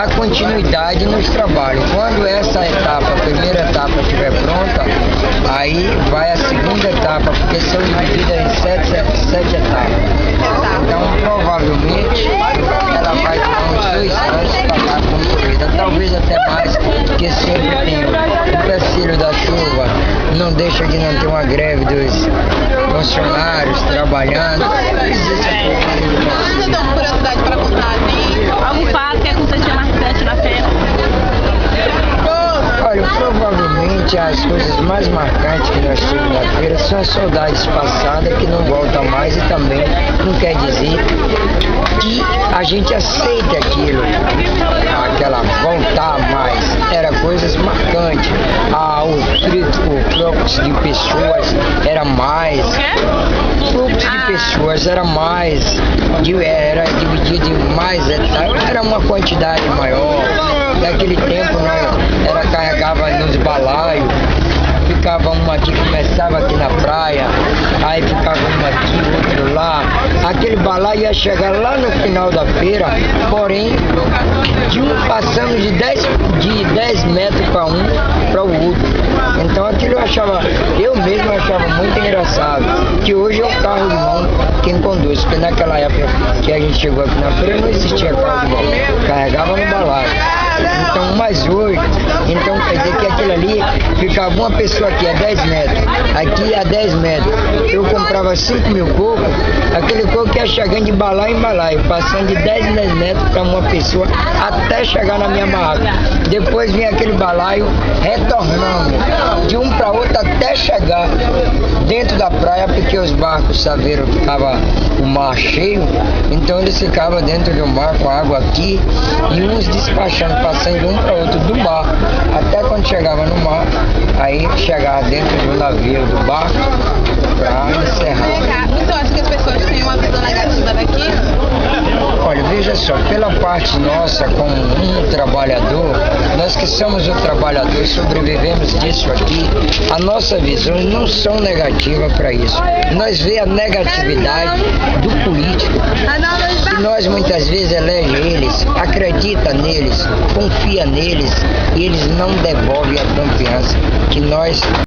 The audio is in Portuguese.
dar continuidade nos trabalhos. Quando essa etapa, a primeira etapa estiver pronta, aí vai a segunda etapa, porque são divididas em sete etapas. Então, provavelmente, ela vai ter uns 2 anos para estar concluída, talvez até mais, porque sempre tem o empecilho da chuva, não deixa de não ter uma greve dos funcionários trabalhando. Então, curiosidade para contar, algum fato que aconteceu marcante na feira? Olha, provavelmente as coisas mais marcantes que nós temos na feira são as saudades passadas que não voltam mais, e também não quer dizer que a gente aceite aquilo, aquela voltar mais. Era coisas marcantes. O fluxo de pessoas era mais. O fluxo de pessoas era mais. Era dividido em mais etapas, era uma quantidade maior. Naquele tempo nós carregava nos balaios, ficava uma aqui, começava aqui na praia, aí ficava uma aqui, outro lá. Aquele balaio ia chegar lá no final da feira, porém, passamos de 10 metros para um para o outro. Então aquilo eu mesmo achava muito engraçado, que hoje é o carro de mão quem conduz, porque naquela época que a gente chegou aqui na feira não existia carro de mão, carregava no balaio. Então, mas hoje, então quer dizer que aquilo ali ficava uma pessoa aqui a 10 metros, aqui a 10 metros. Eu comprava 5 mil cocos, aquele coco ia chegando de balaio em balaio, passando de 10 em 10 metros para uma pessoa até chegar na minha barraca. Depois vinha aquele balaio retornando de um para outro até chegar dentro da praia, porque os barcos saveiros ficavam o mar cheio, então eles ficavam dentro do mar com a água aqui e uns despachando, passando de um para outro do mar, até quando chegava no mar, aí chegava dentro do navio, do barco, para encerrar. Então, acho que as pessoas têm uma visão negativa daqui? Olha, veja só, pela parte nossa, como um trabalhador, nós que somos o trabalhador, sobrevivemos disso aqui, a nossa visão não são negativas para isso. Nós vemos a negatividade do político, e nós muitas vezes elege eles, acredita neles, confia neles, e eles não devolvem a confiança que nós